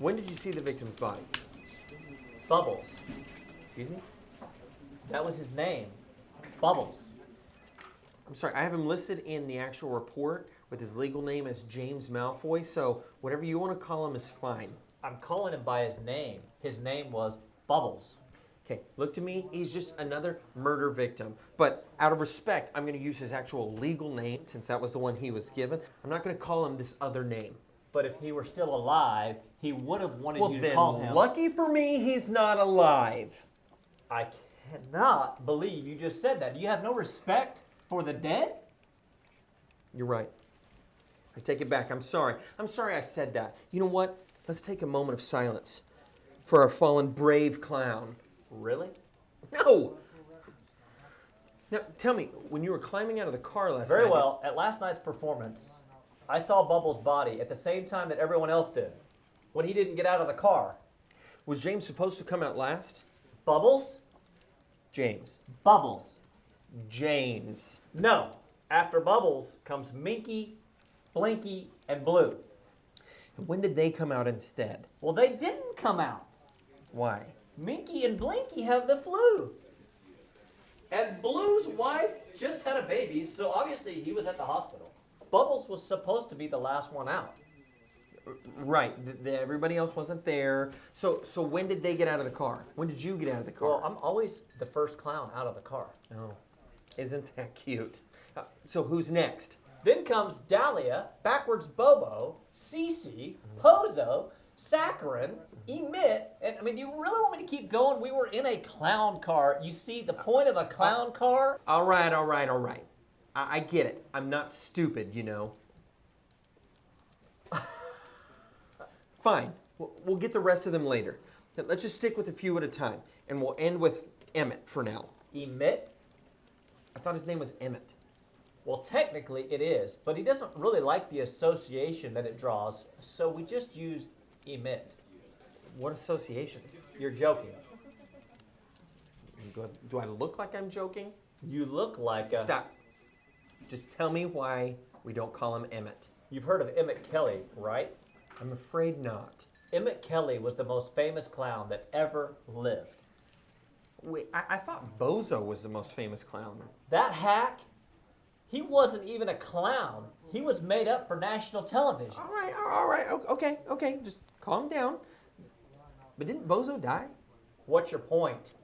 When did you see the victim's body? Bubbles. Excuse me? That was his name. Bubbles. I'm sorry, I have him listed in the actual report with his legal name as James Malfoy, so whatever you want to call him is fine. I'm calling him by his name. His name was Bubbles. Okay, look to me, he's just another murder victim. But out of respect, I'm going to use his actual legal name since that was the one he was given. I'm not going to call him this other name. But if he were still alive, he would have wanted you to call him. Well, then, lucky for me, he's not alive. I cannot believe you just said that. Do you have no respect for the dead? You're right. I take it back. I'm sorry. I'm sorry I said that. You know what? Let's take a moment of silence for our fallen brave clown. Really? No! Now, tell me, when you were climbing out of the car last night... Very well. At last night's performance, I saw Bubbles' body at the same time that everyone else did, when he didn't get out of the car. Was James supposed to come out last? Bubbles? James. Bubbles. James. No. After Bubbles comes Minky, Blinky, and Blue. And when did they come out instead? Well, they didn't come out. Why? Minky and Blinky have the flu. And Blue's wife just had a baby, so obviously he was at the hospital. Bubbles was supposed to be the last one out. Right. Everybody else wasn't there. So when did they get out of the car? When did you get out of the car? Well, I'm always the first clown out of the car. Oh, isn't that cute? So who's next? Then comes Dahlia, Backwards Bobo, Cece, Pozo, Saccharin, Emit, and I mean, do you really want me to keep going? We were in a clown car. You see the point of a clown car? All right. I get it. I'm not stupid, you know. Fine. We'll get the rest of them later. Let's just stick with a few at a time, and we'll end with Emmett for now. Emit? I thought his name was Emmett. Well, technically it is, but he doesn't really like the association that it draws, so we just use Emit. What associations? You're joking. Do I look like I'm joking? You look like a... Stop. Just tell me why we don't call him Emmett. You've heard of Emmett Kelly, right? I'm afraid not. Emmett Kelly was the most famous clown that ever lived. Wait, I thought Bozo was the most famous clown. That hack, he wasn't even a clown. He was made up for national television. All right. Okay. Just calm down. But didn't Bozo die? What's your point?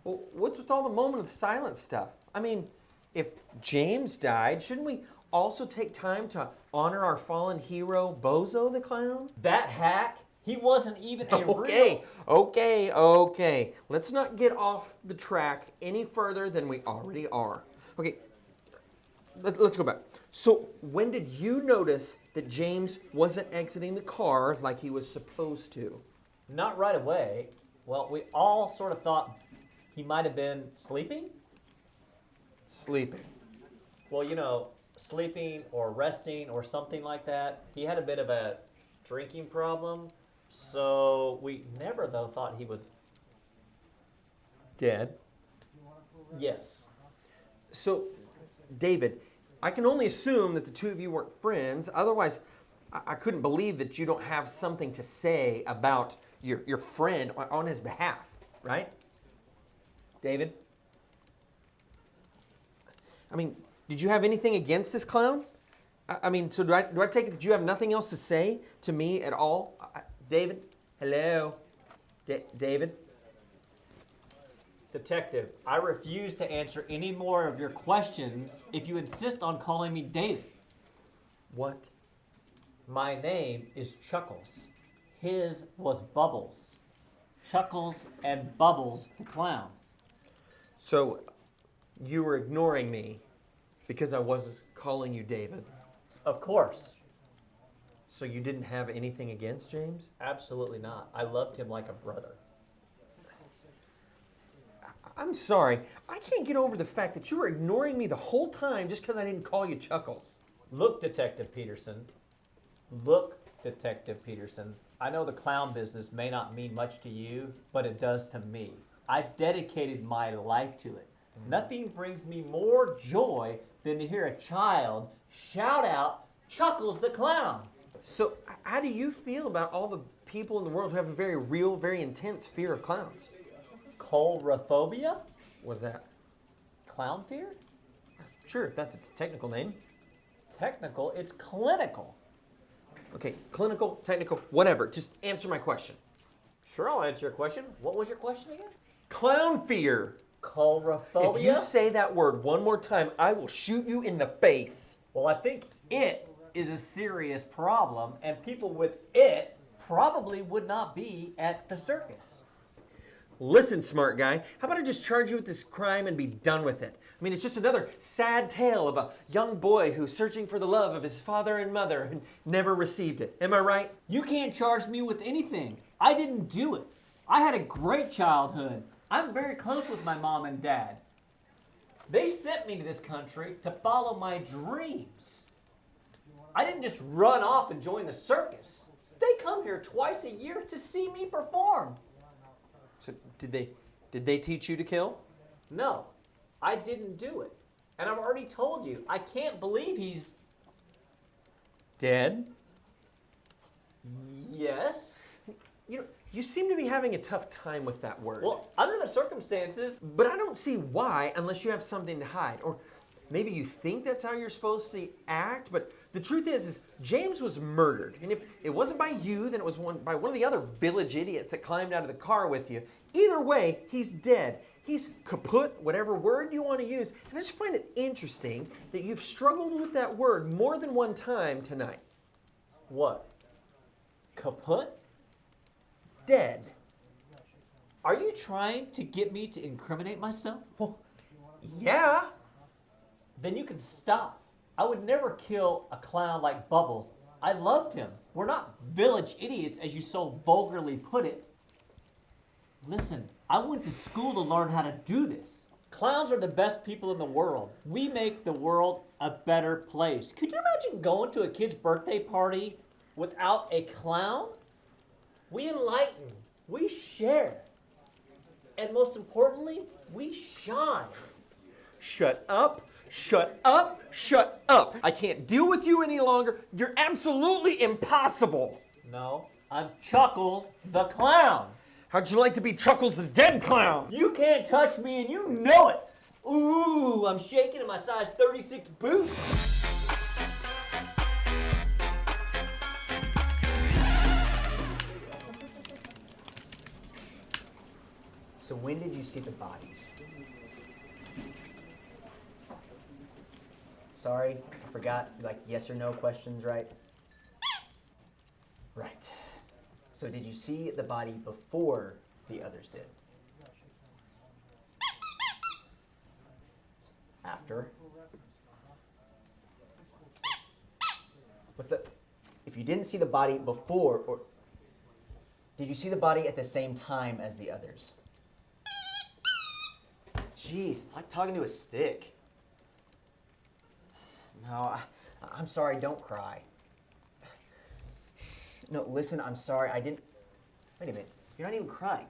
Well, what's with all the moment of silence stuff? I mean, if James died, shouldn't we also take time to honor our fallen hero, Bozo the Clown? That hack, he wasn't even a real... Okay. Let's not get off the track any further than we already are. Okay, let's go back. So when did you notice that James wasn't exiting the car like he was supposed to? Not right away. Well, we all sort of thought he might have been sleeping. Sleeping. Well, you know, sleeping or resting or something like that. He had a bit of a drinking problem, so we never, though, thought he was... Dead? Yes. So, David, I can only assume that the two of you weren't friends. Otherwise, I couldn't believe that you don't have something to say about your friend on his behalf, right? David? I mean, did you have anything against this clown? I mean, so do I take it that you have nothing else to say to me at all? David? Hello? David? Detective, I refuse to answer any more of your questions if you insist on calling me David. What? My name is Chuckles. His was Bubbles. Chuckles and Bubbles the clown. So, you were ignoring me because I was calling you David? Of course. So you didn't have anything against James? Absolutely not. I loved him like a brother. I'm sorry. I can't get over the fact that you were ignoring me the whole time just because I didn't call you Chuckles. Look, Detective Peterson. Look, Detective Peterson. I know the clown business may not mean much to you, but it does to me. I've dedicated my life to it. Nothing brings me more joy than to hear a child shout out, Chuckles the clown. So how do you feel about all the people in the world who have a very real, very intense fear of clowns. Coulrophobia? What's that? Clown fear? Sure, if that's its technical name. Technical, it's clinical. Okay, clinical, technical, whatever. Just answer my question. Sure, I'll answer your question. What was your question again? Clown fear. Coulrophobia? If you say that word one more time, I will shoot you in the face. Well, I think it is a serious problem, and people with it probably would not be at the circus. Listen, smart guy, how about I just charge you with this crime and be done with it? I mean, it's just another sad tale of a young boy who's searching for the love of his father and mother and never received it. Am I right? You can't charge me with anything. I didn't do it. I had a great childhood. I'm very close with my mom and dad. They sent me to this country to follow my dreams. I didn't just run off and join the circus. They come here twice a year to see me perform. So did they teach you to kill? No, I didn't do it. And I've already told you, I can't believe he's... Dead? Yes. You know, you seem to be having a tough time with that word. Well, under the circumstances... But I don't see why unless you have something to hide. Or maybe you think that's how you're supposed to act, but the truth is James was murdered. And if it wasn't by you, then it was by one of the other village idiots that climbed out of the car with you. Either way, he's dead. He's kaput, whatever word you want to use. And I just find it interesting that you've struggled with that word more than one time tonight. What? Kaput? Dead. Are you trying to get me to incriminate myself? Well, yeah. Then you can stop. I would never kill a clown like Bubbles. I loved him. We're not village idiots, as you so vulgarly put it. Listen, I went to school to learn how to do this. Clowns are the best people in the world. We make the world a better place. Could you imagine going to a kid's birthday party without a clown? We enlighten. We share. And most importantly, we shine. Shut up. Shut up, shut up. I can't deal with you any longer. You're absolutely impossible. No, I'm Chuckles the clown. How'd you like to be Chuckles the dead clown? You can't touch me and you know it. Ooh, I'm shaking in my size 36 boot. So when did you see the body? Sorry, I forgot. Like yes or no questions, right? Right. So did you see the body before the others did? After? If you didn't see the body before, or did you see the body at the same time as the others? Jeez, it's like talking to a stick. No, I'm sorry, don't cry. No, listen, I'm sorry, I didn't... Wait a minute, you're not even crying.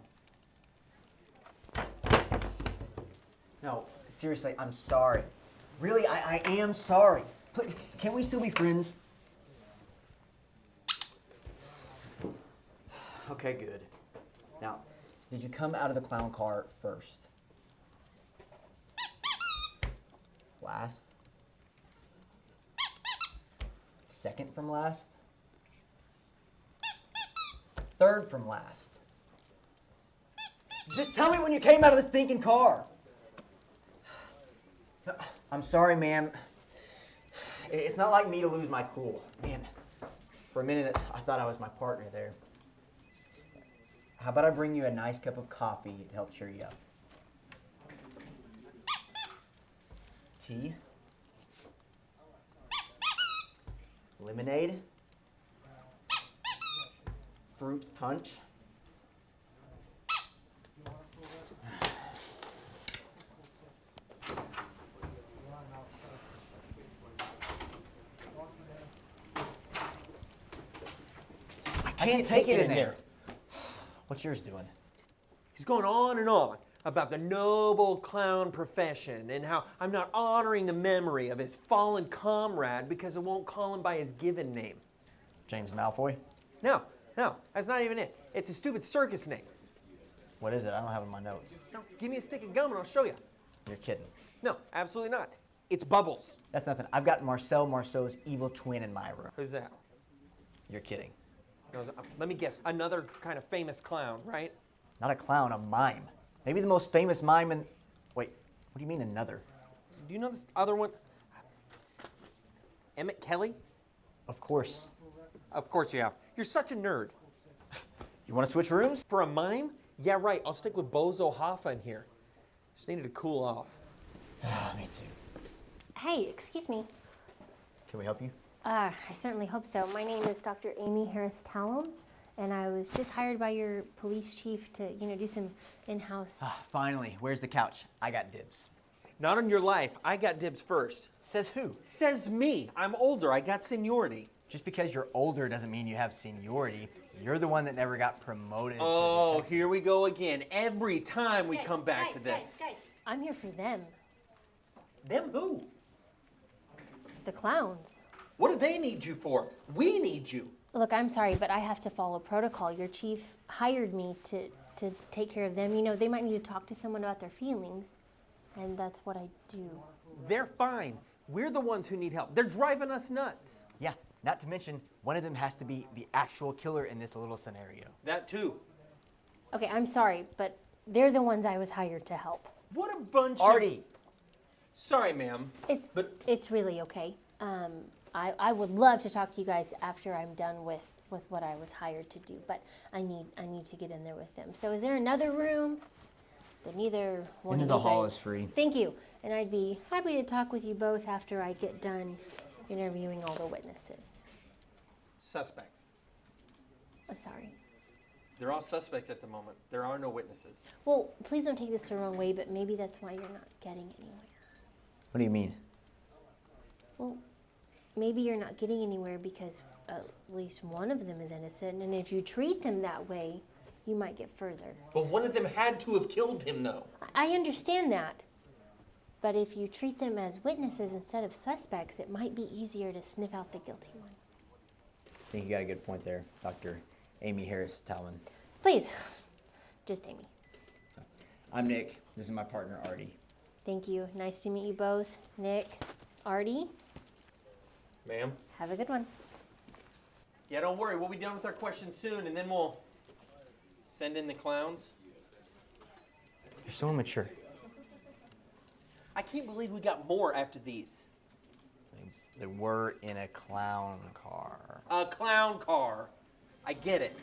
No, seriously, I'm sorry. Really, I am sorry. Can we still be friends? Okay, good. Now, did you come out of the clown car first? Last? Second from last? Third from last? Just tell me when you came out of the stinking car. I'm sorry, ma'am. It's not like me to lose my cool. Man, for a minute I thought I was my partner there. How about I bring you a nice cup of coffee to help cheer you up? Tea? Lemonade? Fruit punch? I can't take it in there. What's yours doing? He's going on and on about the noble clown profession and how I'm not honoring the memory of his fallen comrade because I won't call him by his given name. James Malfoy? Now, No, that's not even it. It's a stupid circus name. What is it? I don't have it in my notes. No, give me a stick of gum and I'll show you. You're kidding. No, absolutely not. It's Bubbles. That's nothing. I've got Marcel Marceau's evil twin in my room. Who's that? You're kidding. No, let me guess. Another kind of famous clown, right? Not a clown, a mime. Maybe the most famous mime in... Wait, what do you mean another? Do you know this other one? Emmett Kelly? Of course. Of course you have. You're such a nerd. You want to switch rooms? For a mime? Yeah, right. I'll stick with Bozo Hoffa in here. Just needed to cool off. Me too. Hey, excuse me. Can we help you? I certainly hope so. My name is Dr. Amy Harris Talon, and I was just hired by your police chief to, do some in-house. Finally, where's the couch? I got dibs. Not on your life. I got dibs first. Says who? Says me. I'm older. I got seniority. Just because you're older doesn't mean you have seniority. You're the one that never got promoted. Oh, here we go again. Every time we come back to this. Guys, I'm here for them. Them who? The clowns. What do they need you for? We need you. Look, I'm sorry, but I have to follow protocol. Your chief hired me to take care of them. They might need to talk to someone about their feelings, and that's what I do. They're fine. We're the ones who need help. They're driving us nuts. Yeah, not to mention, one of them has to be the actual killer in this little scenario. That too. Okay, I'm sorry, but they're the ones I was hired to help. What a bunch Artie! Sorry, ma'am. It's really okay. I would love to talk to you guys after I'm done with what I was hired to do, but I need to get in there with them. So is there another room? Then either one Into of the you hall guys. is free. Thank you. And I'd be happy to talk with you both after I get done interviewing all the witnesses. Suspects. I'm sorry. They're all suspects at the moment. There are no witnesses. Well, please don't take this the wrong way, but maybe that's why you're not getting anywhere. What do you mean? Well, maybe you're not getting anywhere because at least one of them is innocent, and if you treat them that way, you might get further. But one of them had to have killed him, though. I understand that. But if you treat them as witnesses instead of suspects, it might be easier to sniff out the guilty one. I think you got a good point there, Dr. Amy Harris Talman. Please, just Amy. I'm Nick. This is my partner, Artie. Thank you. Nice to meet you both. Nick, Artie, Ma'am? have a good one. Yeah, don't worry. We'll be done with our questions soon, and then we'll send in the clowns. You're so immature. I can't believe we got more after these. They were in a clown car. A clown car. I get it.